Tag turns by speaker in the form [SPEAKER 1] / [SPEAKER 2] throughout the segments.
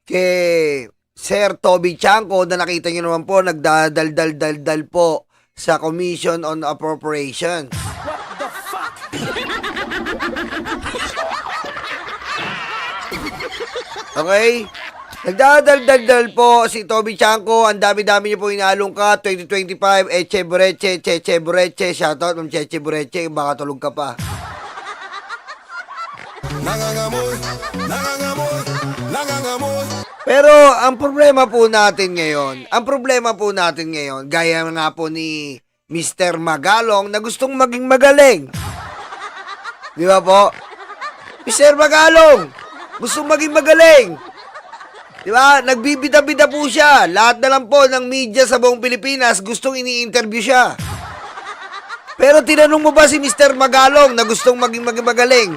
[SPEAKER 1] kay Sir Toby Chanco na nakita nyo naman po, nagdadal-dal-dal po sa Commission on Appropriation. Okay? Nagdadal-dal-dal po si Toby Chanco. Ang dami-dami niyo po inaalungkat. 2025, Eche Bureche, Cheche Bureche. Shoutout, Ma'am Cheche Bureche. Baka tulog ka pa.
[SPEAKER 2] Nangangamoy, nangangamoy, nangangamoy.
[SPEAKER 1] Pero ang problema po natin ngayon, gaya nga po ni Mr. Magalong na gustong maging magaling. Di ba po? Mr. Magalong, gustong maging magaling. Di ba? Nagbibida-bida po siya. Lahat na lang po ng media sa buong Pilipinas gustong ini-interview siya. Pero tinanong mo ba si Mr. Magalong na gustong maging magaling?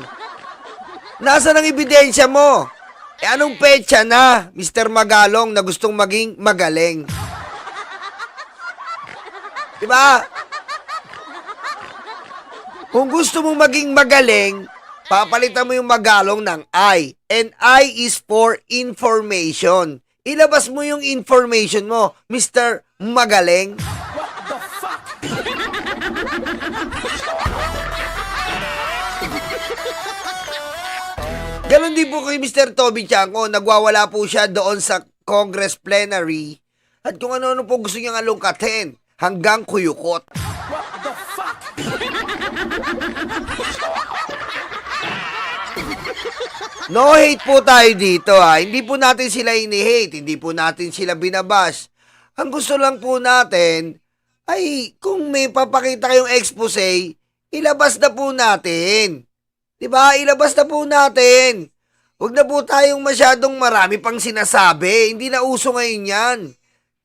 [SPEAKER 1] Nasaan ang ebidensya mo? Anong petsa na, Mr. Magalong, na gustong maging magaling? Diba? Kung gusto mong maging magaling, papalitan mo yung Magalong ng I. And I is for information. Ilabas mo yung information mo, Mr. Magaling. Ganon din po kay Mr. Toby Chanco, nagwawala po siya doon sa Congress plenary at kung ano-ano po gusto niyang alungkatin hanggang kuyukot. No hate po tayo dito ha. Hindi po natin sila ini-hate, hindi po natin sila binabash. Ang gusto lang po natin ay kung may papakita kayong expose, ilabas na po natin. Diba? Ilabas na po natin. Huwag na po tayong masyadong marami pang sinasabi. Hindi na uso ngayon yan.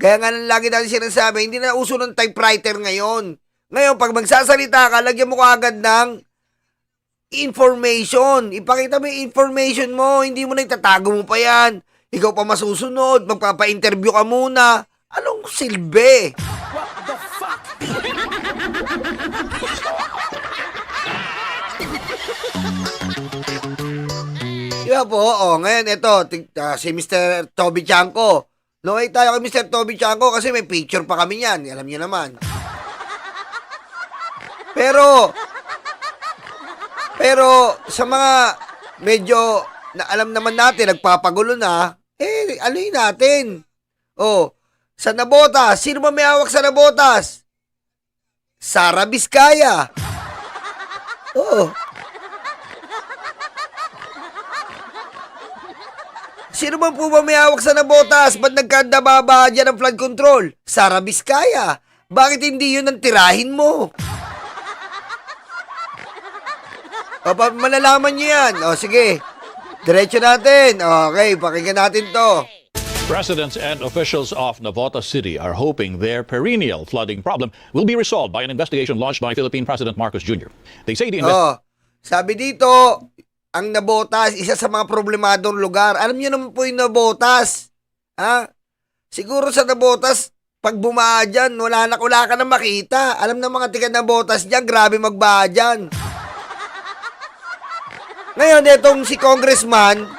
[SPEAKER 1] Kaya nga lagi natin sinasabi, hindi na uso ng typewriter ngayon. Ngayon, pag magsasalita ka, lagyan mo agad ng information. Ipakita mo yung information mo. Hindi mo na itatago mo pa yan. Ikaw pa masusunod. Magpapa-interview ka muna. Anong silbi? Diba po? Ngayon, ito, si Mr. Toby Chanco. Noy tayo kay Mr. Toby Chanco kasi may picture pa kami niyan. Alam niyo naman. Pero, sa mga medyo, na alam naman natin, nagpapagulo na, anuin natin. Sa Nabotas, sino ba may hawak sa Nabotas? Sara Vizcaya. Sino ba po ba may hawak sa Nabotas? Ba't nagkandababa dyan ng flood control? Sara Vizcaya. Bakit hindi yun ang tirahin mo? Malalaman nyo yan. Sige. Diretso natin. Okay, pakinggan natin to.
[SPEAKER 3] Residents and officials of Navotas City are hoping their perennial flooding problem will be resolved by an investigation launched by Philippine President Marcos Jr. They say the
[SPEAKER 1] sabi dito, ang Navotas, isa sa mga problemadong lugar. Alam niyo naman po yung Navotas. Siguro sa Navotas, pag bumaa dyan, wala ka na makita. Alam ng mga tiga Navotas dyan, grabe magbaha dyan. Ngayon, itong si Congressman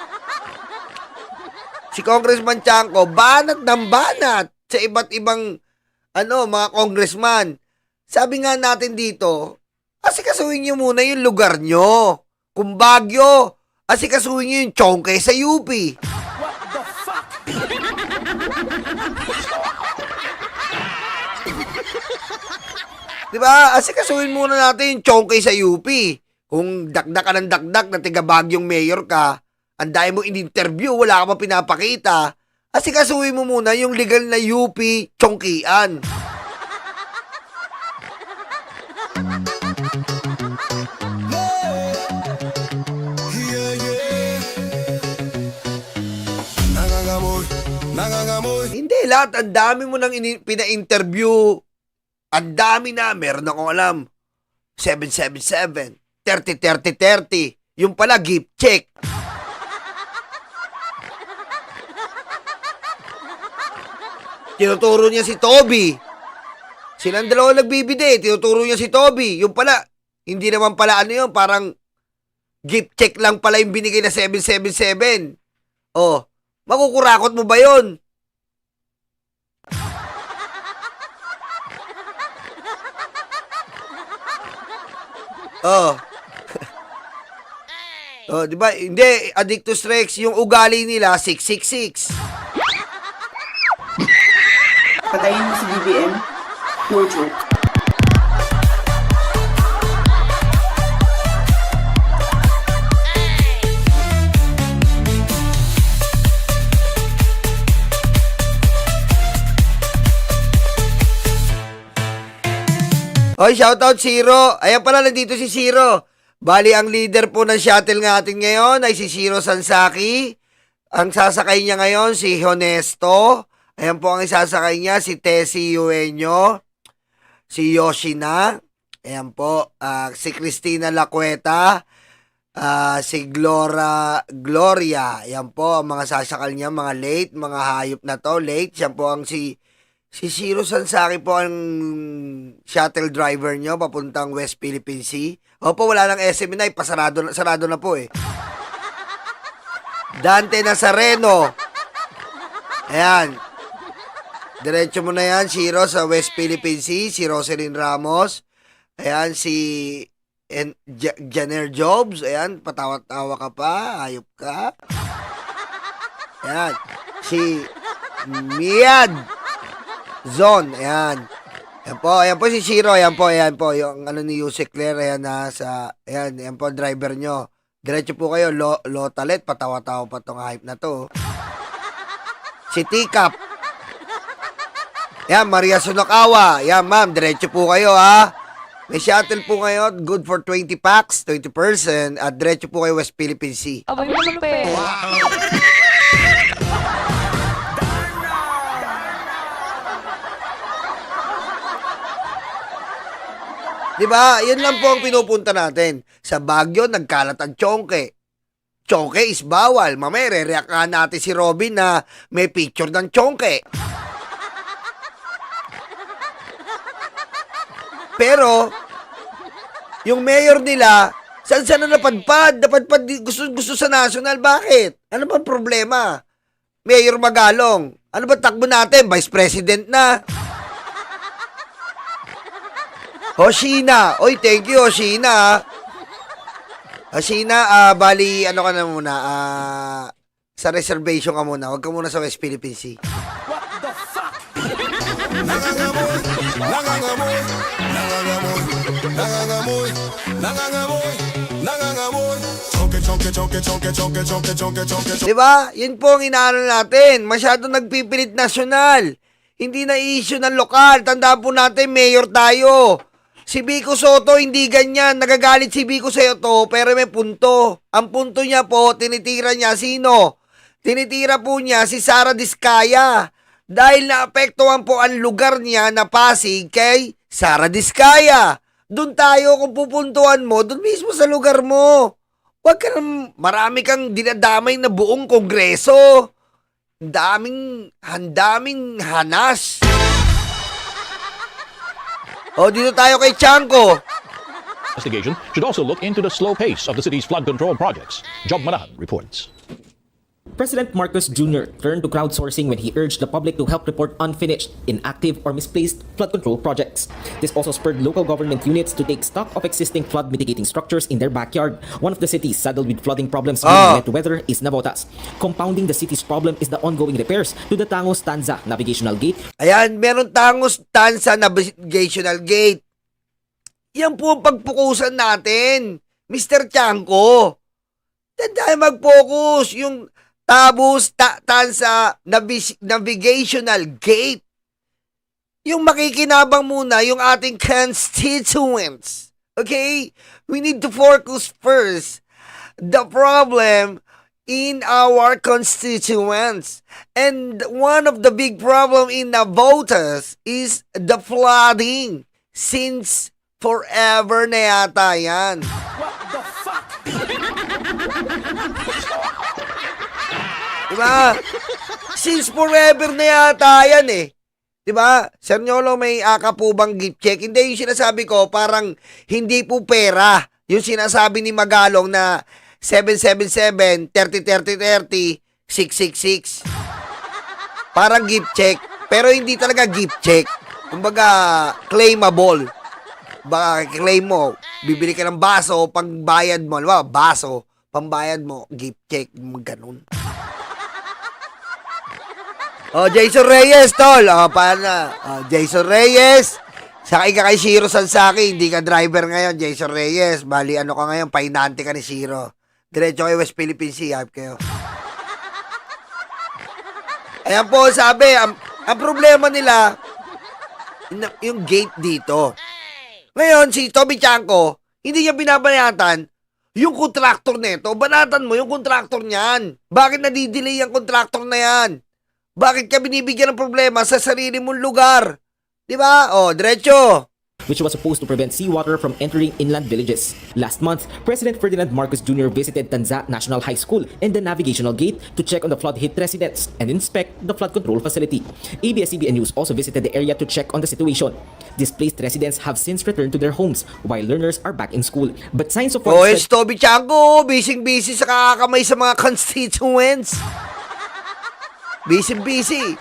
[SPEAKER 1] Chanco, banat ng banat sa iba't ibang mga congressman. Sabi nga natin dito, asikasuhin nyo muna yung lugar nyo. Kung Baguio, asikasuhin nyo yung Chongke sa UP. Diba? Asikasuhin muna natin yung Chongke sa UP. Kung dakdak ka ng dakdak na tiga Baguiong mayor ka, ang dahil mo in-interview, wala ka pa pinapakita, asikasuhin mo muna yung legal na UP Chongkian. Hindi, lahat. Ang dami mo nang pina-interview. Ang dami na. Meron akong alam. 777, 30-30-30. Yung pala, gift check. Tinuturo niya si Toby. Silang dalawa nagbibide. Tinuturo niya si Toby. Yung pala, hindi naman pala yun. Parang gift check lang pala yung binigay na 777. Makukurakot mo ba yun? Oh. Oh, di ba? Hindi, Addictus Rex, yung ugali nila, 666.
[SPEAKER 4] Patayin mo si BBM. No joke.
[SPEAKER 1] Hoy, shoutout Zero. Ayan pala, nandito si Zero. Bali, ang leader po ng shuttle natin ngayon ay si Zero Sansaki. Ang sasakay niya ngayon, si Honesto. Ayan po ang isasakay niya, si Tessie Yueño. Si Yoshina. Ayan po, si Cristina Lacueta. Si Gloria. Ayan po, ang mga sasakal niya, mga late, mga hayop na to. Late, siya po ang si Zero Sansaki po ang shuttle driver nyo papuntang West Philippine Sea. Opo, wala lang SM9, sarado na po eh. Dante Nazareno. Ayan. Diretso mo na yan, Zero, sa West Philippine Sea. Si Roselyn Ramos. Ayan, si Janer Jobs. Ayan, patawa-tawa ka pa. Ayop ka. Ayan. Si Miad Zone, ayan. Ayan po si Shiro, ayan po, yung ano ni Yusek Claire, ayan ayan po driver nyo. Diretso po kayo, Lotalet, patawa-tawa pa tong hype na to. Si Tikap. Ayan, Maria Sunokawa, ayan ma'am, diretso po kayo ha. May shuttle po ngayon, good for 20 packs, 20 person, at diretso po kayo West Philippine Sea.
[SPEAKER 5] Abay mo naman pa eh.
[SPEAKER 1] Diba? Yan lang po ang pinupunta natin. Sa Baguio, nagkalat ang tsongke. Tsongke is bawal. Mamaya, re-react natin si Robin na may picture ng tsongke. Pero, yung mayor nila, saan na napadpad? Napadpad, gusto sa national. Bakit? Ano bang problema? Mayor Magalong, ano ba takbo natin? Vice President na. Hoshina. Oy, thank you, Hoshina. Hoshina, bali, ano ka na muna, sa reservation ka muna. Huwag ka muna sa West Philippine Sea.
[SPEAKER 2] Nangangamoy, nangangamoy, nangangamoy, nangangamoy, nangangamoy, nangangamoy. Chonke, chonke, chonke, chonke, chonke, chonke, chonke, chonke, chonke.
[SPEAKER 1] Diba? Yun po ang inaano natin. Masyado nagpipilit nasyonal. Hindi na issue ng lokal. Tandaan po natin, mayor tayo. Si Vico Soto, hindi ganyan. Nagagalit si Vico Soto, pero may punto. Ang punto niya po, tinitira niya sino? Tinitira po niya si Sara Diskaya. Dahil naapektuhan po ang lugar niya na Pasig kay Sara Diskaya. Doon tayo, kung pupuntuhan mo, doon mismo sa lugar mo. Huwag ka nang, marami kang dinadamay na buong kongreso. Handaming hanas. O, dito tayo kay Chanko.
[SPEAKER 3] Investigation should also look into the slow pace of the city's flood control projects. Job Manahan reports.
[SPEAKER 6] President Marcos Jr. turned to crowdsourcing when he urged the public to help report unfinished, inactive, or misplaced flood control projects. This also spurred local government units to take stock of existing flood mitigating structures in their backyard. One of the cities saddled with flooding problems during wet weather is Navotas. Compounding the city's problem is the ongoing repairs to the Tangos Tanza Navigational Gate.
[SPEAKER 1] Ayan, meron Tangos Tanza Navigational Gate. Yan po ang pagpukusan natin, Mr. Chanko. Tandaan mag-focus yung Tanza Navigational Gate. Yung makikinabang muna yung ating constituents. Okay? We need to focus first the problem in our constituents. And one of the big problem in Navotas is the flooding. Since forever na yata yan. Diba? Since forever na yata yan eh. Diba? Sir Nyolo, may aka po bang gift check? Hindi, yung sinasabi ko, parang hindi po pera. Yung sinasabi ni Magalong na 777, 30, 30, 30, 666. Parang gift check. Pero hindi talaga gift check. Kumbaga, claimable. Baka claim mo, bibili ka ng baso, pangbayad mo, alam mo, baso, pambayad mo, gift check, ganun. Oh, Jason Reyes, tol. Oh, paano? Oh, Jason Reyes. Sakay ka kay Shiro Sansaki, hindi ka driver ngayon, Jason Reyes. Bali, ano ka ngayon, painante ka ni Shiro. Diretso kay West Philippine Sea, hype kayo. Ayan po, sabi, ang problema nila, yung gate dito. Ngayon, si Toby Chanko, hindi niya binabanatan yung kontraktor nito. Banatan mo yung kontraktor niyan. Bakit nadidelay ang kontraktor na yan? Bakit ka binibigyan ng problema sa sarili mong lugar? Diba? O, diretso.
[SPEAKER 6] which was supposed to prevent seawater from entering inland villages. Last month, President Ferdinand Marcos Jr. visited Tanza National High School and the Navigational Gate to check on the flood-hit residents and inspect the flood control facility. ABS-CBN News also visited the area to check on the situation. Displaced residents have since returned to their homes while learners are back in school. But signs of
[SPEAKER 1] Oh, it's Toby Chanko. Busy-busy sa kakakamay sa mga constituents. Busy-busy.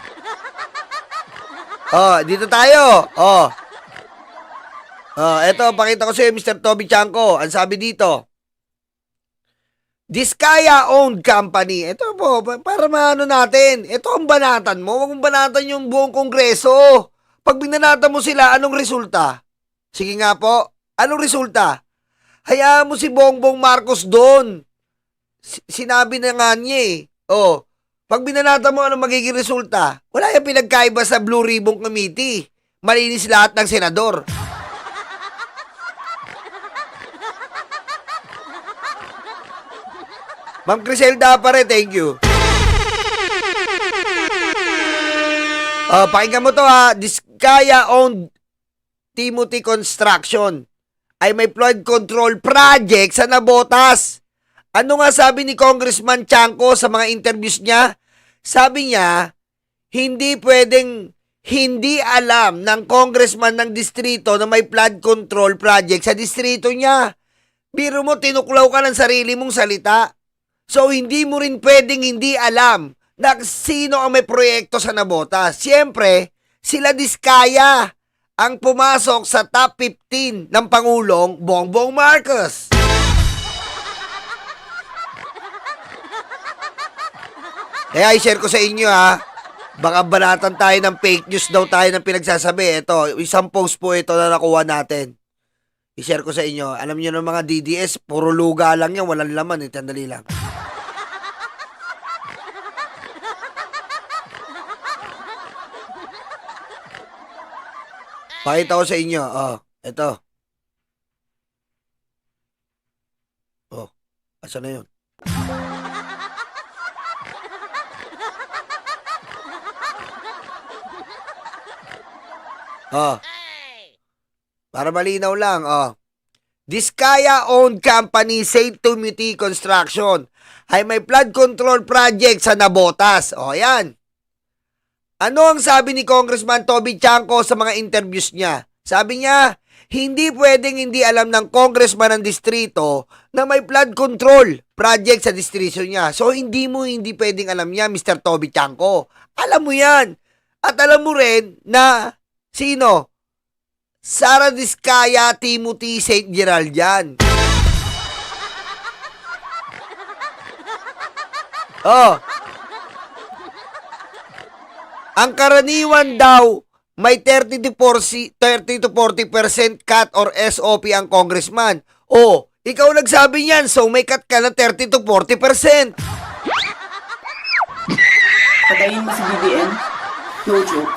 [SPEAKER 1] Oh, dito tayo. Oh. Oh, eto, pakita ko sa iyo, Mr. Toby Chanko. Ang sabi dito, Diskaya-owned company. Ito po, para maano natin. Ito ang banatan mo. Huwag mong banatan yung buong kongreso. Pag binanatan mo sila, anong resulta? Sige nga po, anong resulta? Hayaan mo si Bongbong Marcos doon. Sinabi na nga niya eh. Oh, pag binanatan mo, anong magiging resulta? Wala yung pinagkaiba sa Blue Ribbon Committee. Malinis lahat ng senador. Ma'am Criselda pare, thank you. Pakinggan mo to ha. Diskaya-owned Timothy Construction ay may flood control project sa Navotas. Ano nga sabi ni Congressman Chanco sa mga interviews niya? Sabi niya, hindi pwedeng hindi alam ng congressman ng distrito na may flood control project sa distrito niya. Biro mo, tinuklaw ka ng sarili mong salita. So, hindi mo rin pwedeng hindi alam na sino ang may proyekto sa Navotas. Siyempre, sila Diskaya ang pumasok sa top 15 ng Pangulong Bongbong Marcos. Kaya i-share ko sa inyo ha. Baka banatan tayo ng fake news daw tayo ng pinagsasabi. Ito, isang post po ito na nakuha natin. I-share ko sa inyo. Alam niyo ng mga DDS, puro luga lang yan. Walang laman eh. Tandali lang. Pakita ko sa inyo. Oh, ito. Oh, asa na yun? Oh. Para malinaw lang, oh. Diskaya-owned company St. Timothy Construction ay may flood control project sa Navotas. Oh, yan. Ano ang sabi ni Congressman Toby Chanco sa mga interviews niya? Sabi niya, hindi pwedeng hindi alam ng congressman ng distrito na may flood control project sa distrito niya. So, hindi pwedeng alam niya, Mr. Toby Chanco. Alam mo yan. At alam mo rin na sino? Sara Diskaya, Timothy St. Gerald yan. Oh. Ang karaniwan daw, may 30 to 40% cut or SOP ang congressman. Oh, ikaw nagsabi niyan, so may cut ka na 30 to 40%.
[SPEAKER 4] Patayin mo si BBM? No joke.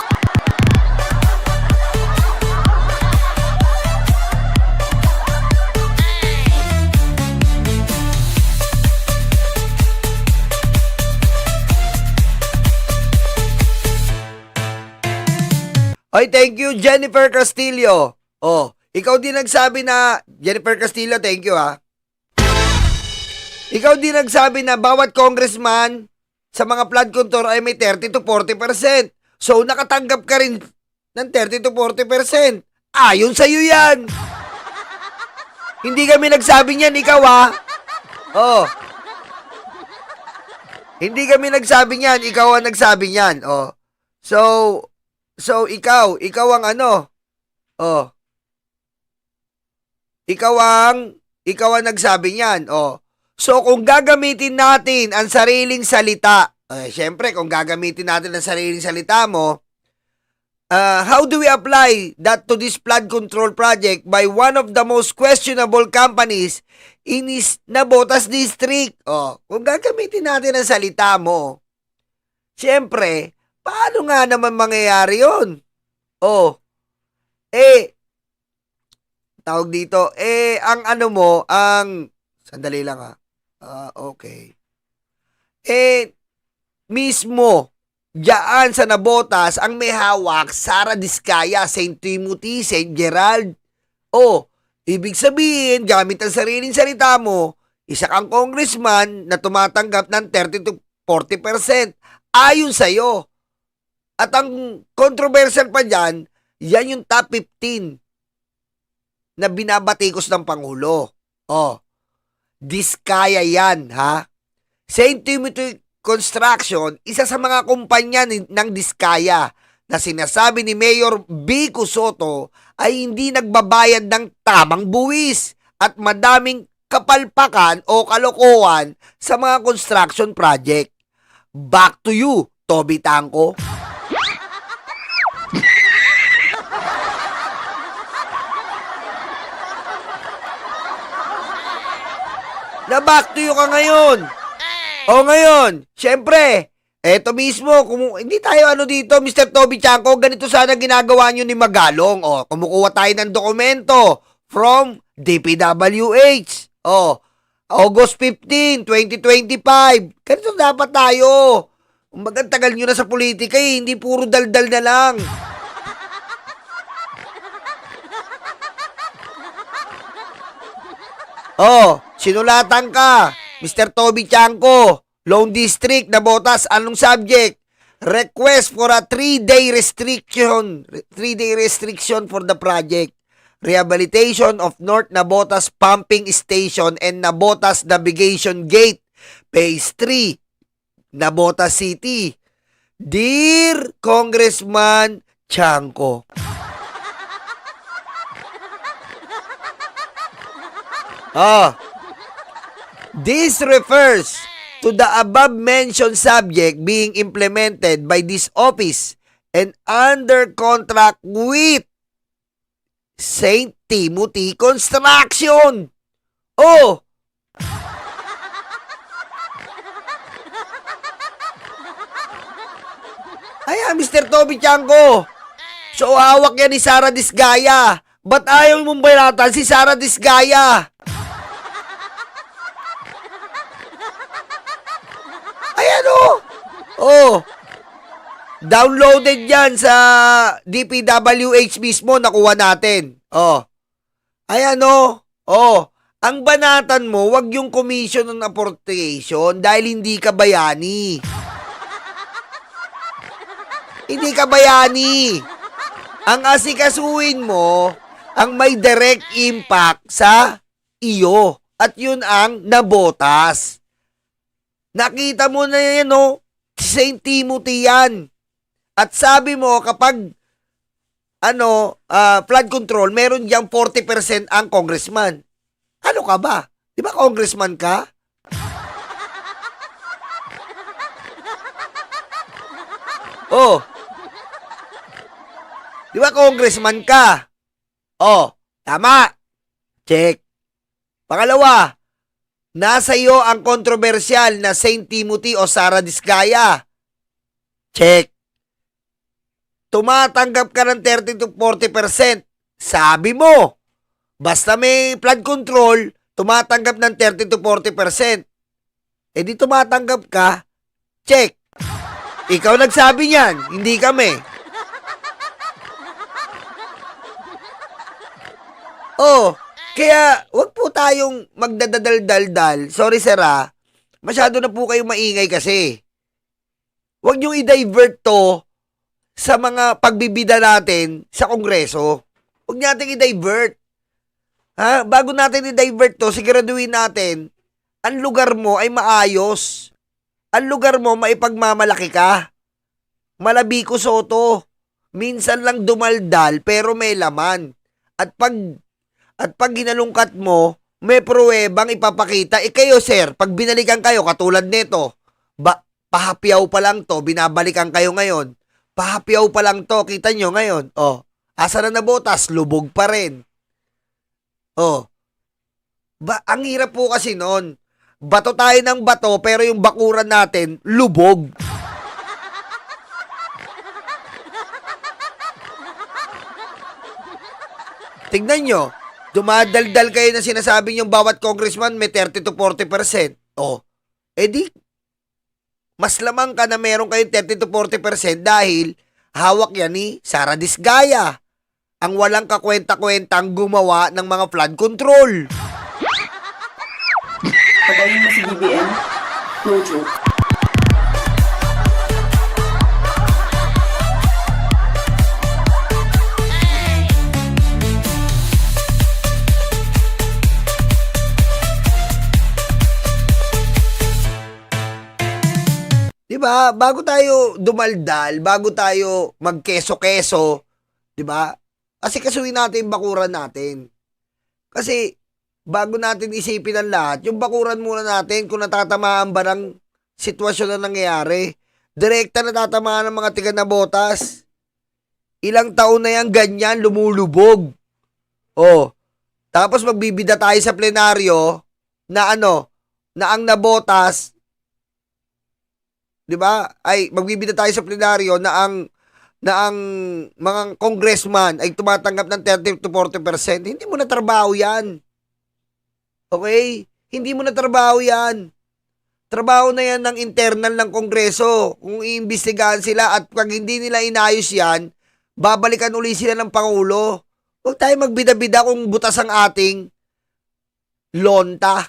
[SPEAKER 1] Oy, thank you, Jennifer Castillo. Oh, ikaw din nagsabi na, Jennifer Castillo, thank you ha. Ikaw din nagsabi na bawat congressman sa mga flood control ay may 30 to 40%. So, nakatanggap ka rin ng 30 to 40%. Ayon sa'yo yan. Hindi kami nagsabi niyan, ikaw ha. Oh. Hindi kami nagsabi niyan, ikaw ang nagsabi niyan. Oh. So ikaw ang ano? Oh. Ikaw ang nagsabi niyan. Oh. So kung gagamitin natin ang sariling salita, syempre kung gagamitin natin ang sariling salita mo, how do we apply that to this flood control project by one of the most questionable companies in Navotas District? Oh, kung gagamitin natin ang salita mo, syempre, paano nga naman mangyayari yun? Oh, tawag dito, ang ano mo, sandali lang ha. Okay. Mismo, diyan sa Navotas, ang may hawak, Sara Diskaya, St. Timothy, St. Gerald. Oh, ibig sabihin, gamit ang sariling salita mo, isa kang congressman na tumatanggap ng 30 to 40% ayon sa'yo. At ang controversial pa dyan, yan yung top 15 na binabatikos ng Pangulo. Oh, Diskaya yan, ha? St. Timothy Construction, isa sa mga kumpanya ng Diskaya na sinasabi ni Mayor Vico Soto ay hindi nagbabayad ng tamang buwis at madaming kapalpakan o kalokohan sa mga construction project. Back to you, Toby Tanco. Na back to you ka ngayon. O ngayon, syempre, eto mismo, hindi tayo dito, Mr. Toby Chanco, ganito sana ginagawa nyo ni Magalong. O, kumukuha tayo ng dokumento from DPWH. O, August 15, 2025. Ganito dapat tayo. Tagal nyo na sa politika hindi puro daldal na lang. Oh, sinulatan ka, Mr. Toby Chanco, Lone District, Navotas, anong subject? Request for a 3-day restriction for the project. Rehabilitation of North Navotas Pumping Station and Navotas Navigation Gate, Phase 3, Navotas City. Dear Congressman Chanco, this refers to the above-mentioned subject being implemented by this office and under contract with St. Timothy Construction. Oh! Ayan, Mr. Toby Chanco. So, hawak yan ni Sara Diskaya. Ba't ayaw mong bayatan si Sara Diskaya? Ayan oh. Downloaded yan sa DPWH mismo, nakuha natin. Oh. Ayan oh. Ang banatan mo, wag yung commission ng appropriation dahil hindi ka bayani. Hindi ka bayani. Ang asikasuhin mo, ang may direct impact sa iyo. At yun ang Navotas. Nakita mo na yan, St. Timothy yan. At sabi mo, kapag, flood control, meron diyang 40% ang congressman. Ano ka ba? Di ba congressman ka? Oh. Di ba congressman ka? Oh, tama. Check. Pangalawa, nasa iyo ang kontrobersyal na St. Timothy o Sara Diskaya. Check. Tumatanggap ka ng 30 to 40%. Sabi mo, basta may flood control, tumatanggap ng 30 to 40%. Eh di tumatanggap ka, check. Ikaw nagsabi niyan, hindi kami. Oh, kaya wag po tayong magdadaldal-dal. Sorry sir masyado na po kayo maingay kasi. Wag niyong i-divert to sa mga pagbibida natin sa Kongreso. Wag natin i-divert. Bago natin i-divert to, siguraduhin natin, ang lugar mo ay maayos. ang lugar mo maipagmamalaki ka. Malabico Soto. Minsan lang dumaldal pero may laman. At pag ginalungkat mo, may pruwebang ipapakita. Kayo sir, pag binalikan kayo katulad nito, pahapyaw pa lang to, binabalikan kayo ngayon. Pahapyaw pa lang to, kita nyo ngayon. Oh, asa na nabotas, lubog pa rin. Oh, ang hirap po kasi noon. Bato tayo ng bato pero yung bakuran natin, lubog. Tignan nyo, dumadaldal kayo na sinasabi yung bawat congressman may 30 to 40%. Oh, edi, mas lamang ka na meron kayong 30 to 40% dahil hawak yan ni Sara Disgaya, ang walang kakwenta-kwentang gumawa ng mga flood control.
[SPEAKER 4] Patayin mo si BBM, no joke.
[SPEAKER 1] Diba? Bago tayo dumaldal, bago tayo magkeso-keso, diba? Kasi kasuhin natin yung bakuran natin. Kasi, bago natin isipin ang lahat, yung bakuran muna natin kung natatamaan ba ng sitwasyon na nangyayari. Direkta natatamaan ng mga tiga na botas. Ilang taon na yan ganyan, lumulubog. Oh, tapos magbibida tayo sa plenaryo na na ang nabotas, di ba? Ay, magbibida tayo sa plenaryo na ang mga congressman ay tumatanggap ng 30 to 40%. Hindi mo na trabaho yan. Okay? Hindi mo na trabaho yan. Trabaho na yan ng internal ng Kongreso. Kung iimbestigahan sila at pag hindi nila inayos yan, babalikan uli sila ng Pangulo. Huwag tayo magbida-bida kung butas ang ating lonta.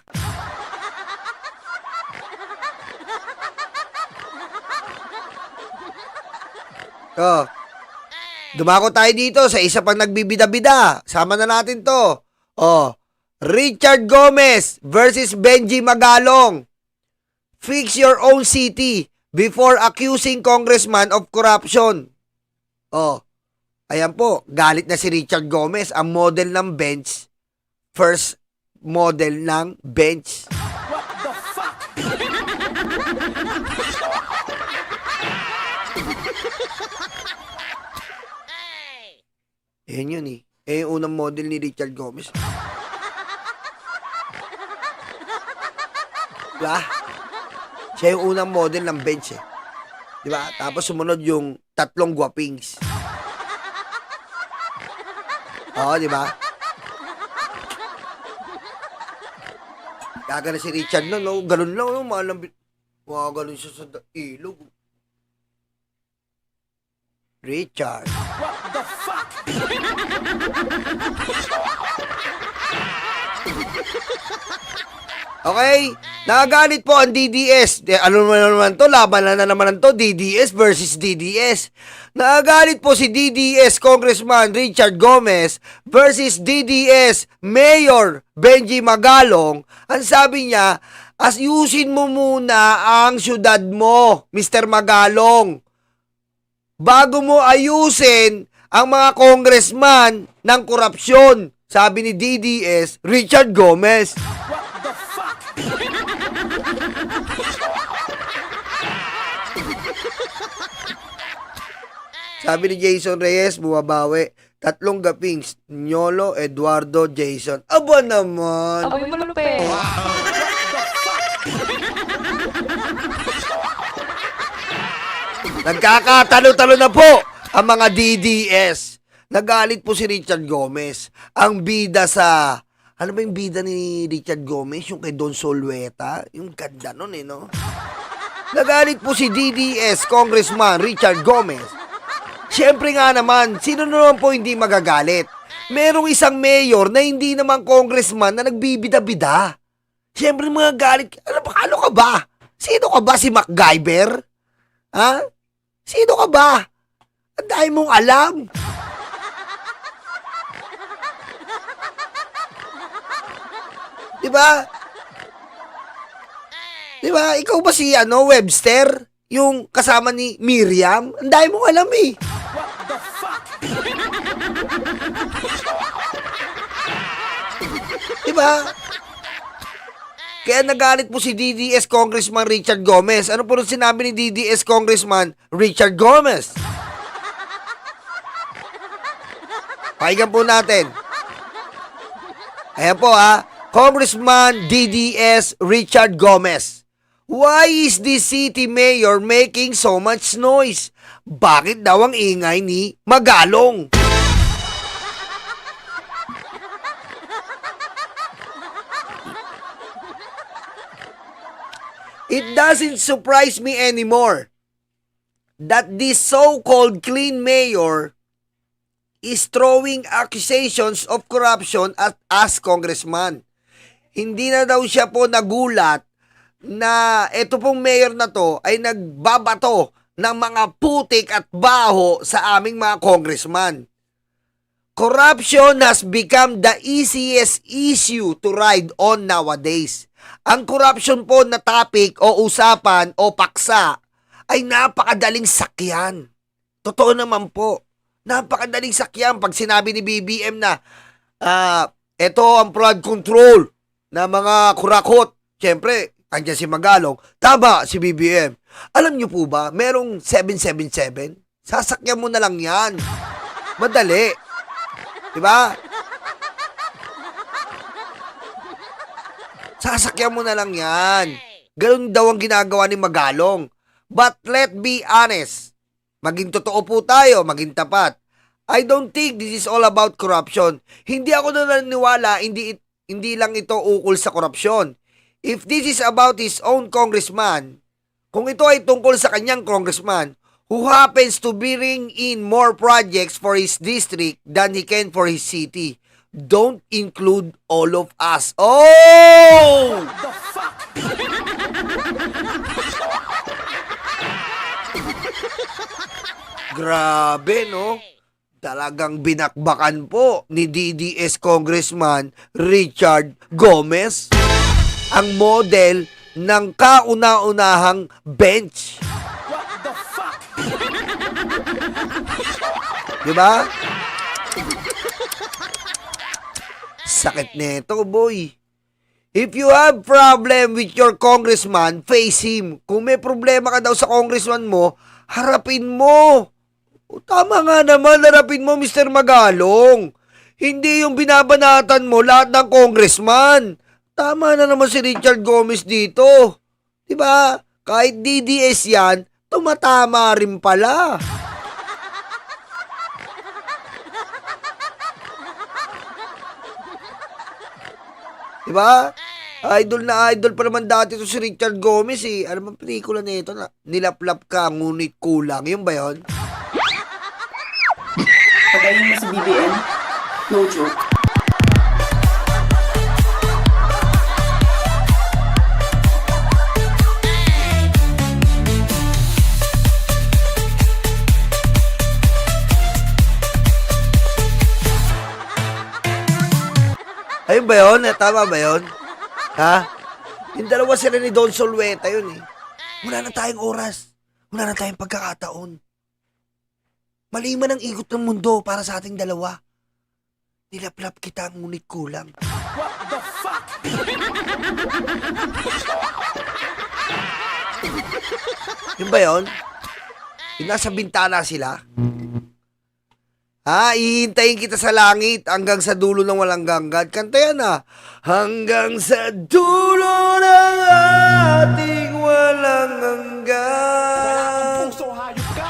[SPEAKER 1] Oh. Dumako tayo dito sa isa pang nagbibida-bida. Sama na natin to. Oh. Richard Gomez versus Benji Magalong. Fix your own city before accusing congressman of corruption. Oh. Ayan po, galit na si Richard Gomez, ang model ng bench. First model ng bench. What the fuck? Yan yun eh. Yung unang model ni Richard Gomez. Diba? Siya yung unang model ng bench eh. Diba? Tapos sumunod yung tatlong guwapings. Oo, diba? Gaga na si Richard na, no? Ganun lang, no? Malambit. Ganun siya sa ilog. Richard. What the fuck? Okay, nagagalit po ang DDS. Ano naman to? Laban na naman to, DDS versus DDS. Nagagalit po si DDS Congressman Richard Gomez versus DDS Mayor Benji Magalong. Ang sabi niya, ayusin mo muna ang syudad mo, Mr. Magalong, bago mo ayusin ang mga congressman ng korupsyon. Sabi ni DDS Richard Gomez. Sabi ni Jason Reyes, bumabawi. 3 gapings. Nyolo, Eduardo, Jason. Aba naman.
[SPEAKER 5] Aboy malupit.
[SPEAKER 1] Nagkakatalo-talo na po ang mga DDS. Nagalit po si Richard Gomez. Ang bida sa... Ano ba yung bida ni Richard Gomez? Yung kay Don Solueta? Yung ganda nun eh, no? Nagalit po si DDS Congressman Richard Gomez. Siyempre nga naman, sino naman po hindi magagalit? Merong isang mayor na hindi naman congressman na nagbibida-bida. Siyempre mga galit. Ano ka ba? Sino ka ba? Si MacGyver? Ha? Sino ka ba? Ang dahil mong alam. Diba? Di ba? Ikaw ba si Webster? Yung kasama ni Miriam? Ang dami mong alam eh. Di ba? Kaya nagalit po si DDS Congressman Richard Gomez. Ano po rin sinabi ni DDS Congressman Richard Gomez? Pakinggan po natin. Ayan po Congressman DDS Richard Gomez. Why is the city mayor making so much noise? Bakit daw ang ingay ni Magalong? It doesn't surprise me anymore that this so-called clean mayor is throwing accusations of corruption at us congressman. Hindi na daw siya po nagulat na ito pong mayor na to ay nagbabato ng mga putik at baho sa aming mga congressman. Corruption has become the easiest issue to ride on nowadays. Ang corruption po na topic o usapan o paksa ay napakadaling sakyan. Totoo naman po. Napakadaling sakyan pag sinabi ni BBM na ito ang flood control na mga kurakot. Siyempre, andyan si Magalong. Tama si BBM. Alam niyo po ba, merong 777? Sasakyan mo na lang yan. Madali. Diba? Sasakyan mo na lang yan. Ganun daw ang ginagawa ni Magalong. But let be honest. Maging totoo po tayo, maging tapat. I don't think this is all about corruption. Hindi ako naniniwala, hindi lang ito ukol sa korupsyon. If this is about his own congressman, kung ito ay tungkol sa kanyang congressman, who happens to bring in more projects for his district than he can for his city, don't include all of us. Oh! What the fuck? Grabe, no? Talagang binakbakan po ni DDS Congressman Richard Gomez ang model ng kauna-unahang bench. What the fuck? Diba? Sakit nito, boy. If you have problem with your congressman, face him. Kung may problema ka daw sa congressman mo, harapin mo. O, tama nga naman, harapin mo, Mr. Magalong. Hindi yung binabanatan mo lahat ng congressman. Tama na naman si Richard Gomez dito. Diba? Kahit DDS yan, tumatama rin pala. Diba? Idol na idol pa naman dati to si Richard Gomez eh. Alam mo, pelikula na ito na nilaplap ka, ngunit kulang. Yung ba yun?
[SPEAKER 4] Patayin mo si BBM. No joke.
[SPEAKER 1] Ayun ba yun? Tama ba yun? Ha? Yung dalawa sila ni Don Solweta yun eh. Wala na tayong oras. Wala na tayong pagkakataon. Mali man ang ikot ng mundo para sa ating dalawa. Nilaplap kita ngunit kulang. What the fuck? Yun ba yun? Yung nasa bintana sila? Ihintayin kita sa langit hanggang sa dulo ng walang hanggan. Kanta yan Hanggang sa dulo ng ating walang hanggan.
[SPEAKER 2] Puso, hayop ka!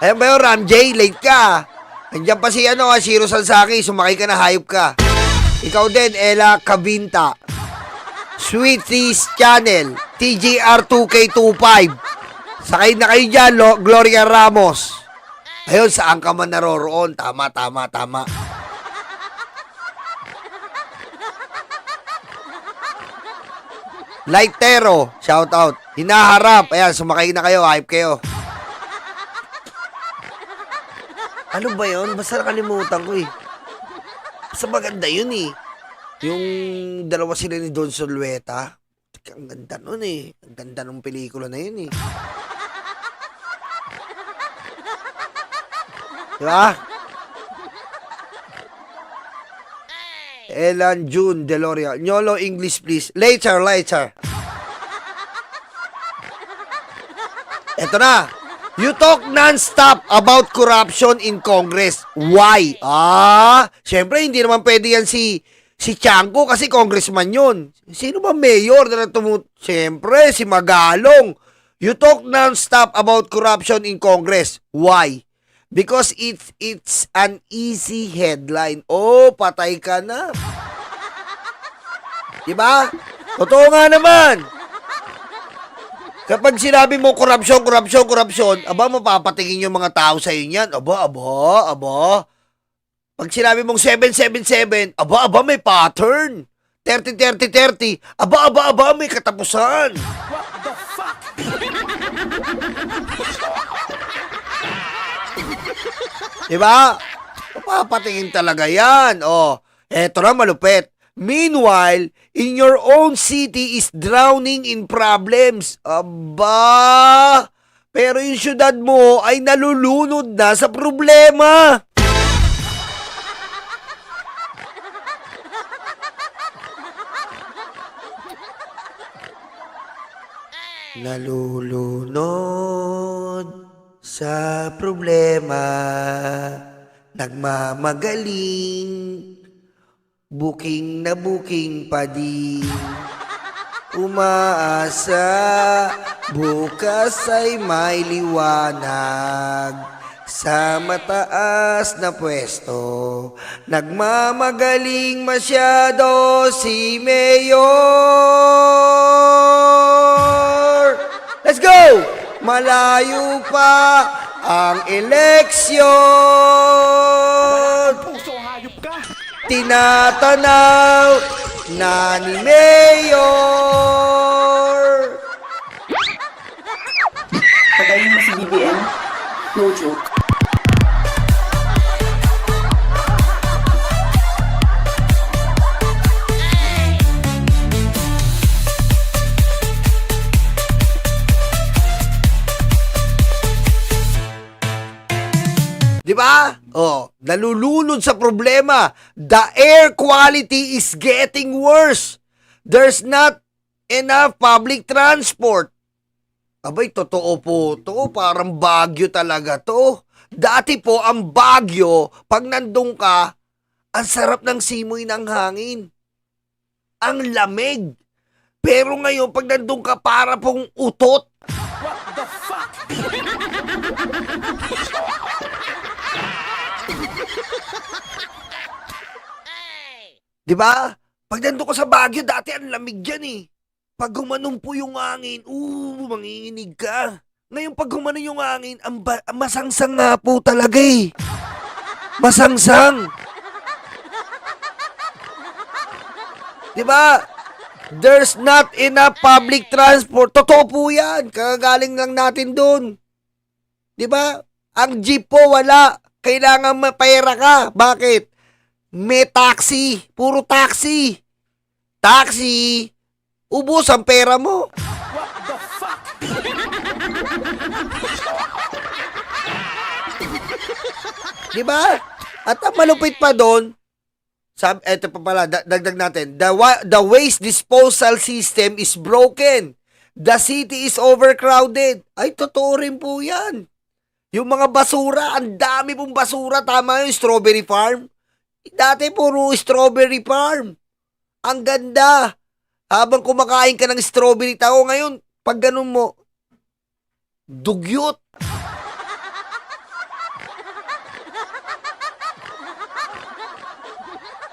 [SPEAKER 1] Ayan ba yun, Ram J? Late ka. Nandiyan pa si Shiro Sansaki. Sumakay ka na, hayop ka. Ikaw din, Ella Cabinta. Sweeties Channel. TGR2K25. Sakay na kayo dyan, Gloria Ramos. Ayun, saan ka man naroroon. Tama. Lightero, shout out. Hinaharap, ayan, sumakay na kayo, hype kayo. Ano ba yun? Basta nakalimutan ko eh. Basta maganda yun eh. Yung dalawa sila ni Don Solueta. Ang ganda nun eh. Ang ganda ng pelikula na yun eh. Diba? Elan June Deloria. Nyolo, English please. Later. Eto na. You talk non-stop about corruption in Congress. Why? Syempre hindi naman pwede yan si Tiangco kasi congressman yun. Sino ba mayor na Syempre, si Magalong. You talk non-stop about corruption in Congress. Why? Because it's an easy headline. Oh, patay ka na. Diba? Totoo nga naman. Kapag sinabi mo corruption, mapapatingin yung mga tao sa iyo niyan. Aba. Pag sinabi mong 777, may pattern. 30-30-30, may katapusan. What the fuck? Diba? Mapapatingin talaga yan. Eto na malupit. Meanwhile, in your own city is drowning in problems. Aba! Pero yung syudad mo ay nalulunod na sa problema. Nalulunod sa problema, nagmamagaling, buking na buking pa din, umaasa, bukas ay may liwanag, sa mataas na pwesto, nagmamagaling masyado si Mayor. Let's go! Malayo pa ang eleksyon. Tinatanaw na ni Mayor.
[SPEAKER 4] Patayin mo si BBM. No joke.
[SPEAKER 1] Diba? Nalulunod sa problema. The air quality is getting worse. There's not enough public transport. Abay, totoo po to. Parang Baguio talaga to. Dati po, ang Baguio, pag nandun ka, ang sarap ng simoy ng hangin. Ang lamig. Pero ngayon, pag nandun ka, para pong utot. What the fuck? Diba? Pag nandun ko sa Baguio, dati ang lamig dyan eh. Pag gumanumpo yung hangin, manginginig ka. Ngayon pag gumanon yung hangin, masangsang nga po talaga eh. Masangsang. Diba? There's not enough public transport. Totoo po yan. Kagagaling lang natin doon. Diba? Ang jeep po wala. Kailangan mapera ka. Bakit? May taxi. Puro taxi. Taxi. Ubos ang pera mo. What the fuck? Diba? At ang malupit pa doon, eto pa pala, dagdag natin, the waste disposal system is broken. The city is overcrowded. Ay, totoo rin po yan. Yung mga basura, ang dami pong basura. Tama yung strawberry farm. Dati puro strawberry farm. Ang ganda. Habang kumakain ka ng strawberry tao, ngayon, pag ganun mo, dugyot.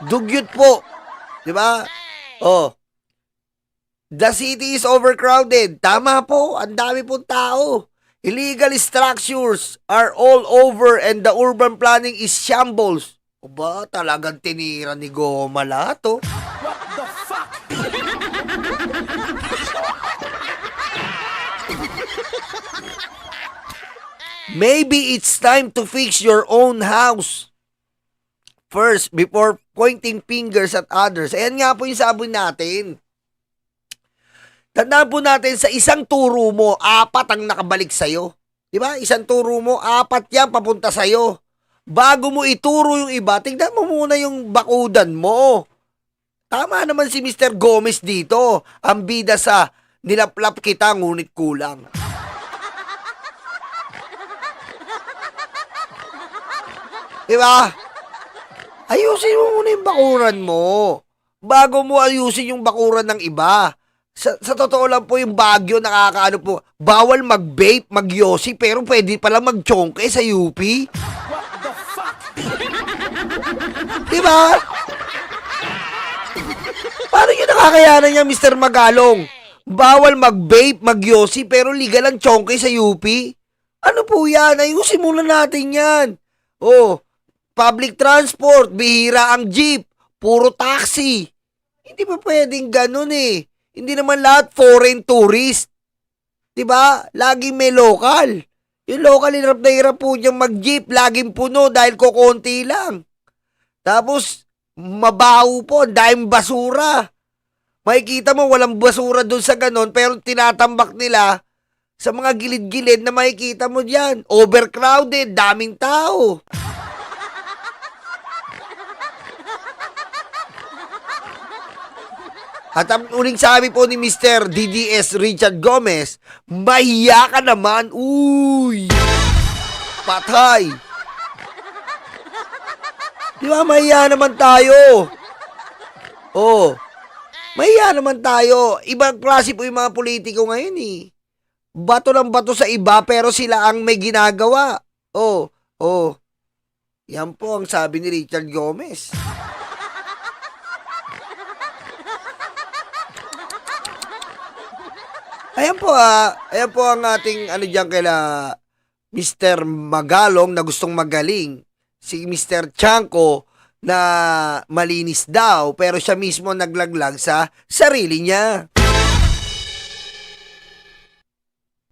[SPEAKER 1] Dugyot po. Diba? The city is overcrowded. Tama po, ang dami pong tao. Illegal structures are all over and the urban planning is shambles. Aba, talagang tinira ni Goma lahat, oh. What the fuck? Maybe it's time to fix your own house first before pointing fingers at others. Ayan nga po yung sabi natin. Tandaan po natin, sa isang turo mo, 4 ang nakabalik sa'yo. Diba? Isang turo mo, 4 yan papunta sa'yo. Bago mo ituro yung iba, tingnan mo muna yung bakudan mo. Tama naman si Mr. Gomez dito. Ang bida sa nilaplap kita ngunit kulang. Diba? Ayusin mo muna yung bakuran mo. Bago mo ayusin yung bakuran ng iba. Sa totoo lang po yung Baguio nakakaano po. Bawal mag-vape, mag-yosi, pero pwede pala mag-chongke sa UP. What the fuck? Diba? Paano nyo nakakayanan niya, Mr. Magalong? Bawal mag-vape, mag-yosi, pero legal ang chongke sa UP? Ano po yan? Ayusin muna natin yan. Oh, public transport, bihira ang jeep, puro taxi. Hindi pa pwedeng ganun eh. Hindi naman lahat foreign tourist. Diba? Laging may local. Yung local, hirap na hirap po niyang mag-jeep. Laging puno dahil kukunti lang. Tapos, mabaho po, dahil basura. Makikita mo, walang basura doon sa ganon, pero tinatambak nila sa mga gilid-gilid na makikita mo diyan. Overcrowded, daming tao. At ang uling sabi po ni Mr. DDS Richard Gomez, mahiya ka naman, uy! Patay! Di ba, mahiya naman tayo? Oh, mahiya naman tayo. Ibang klase po yung mga politiko ngayon eh. Bato ng bato sa iba pero sila ang may ginagawa. Oh. Yan po ang sabi ni Richard Gomez. Ayan po ang ating diyan kaila Mr. Magalong na gustong magaling. Si Mr. Chanko na malinis daw pero siya mismo naglaglag sa sarili niya.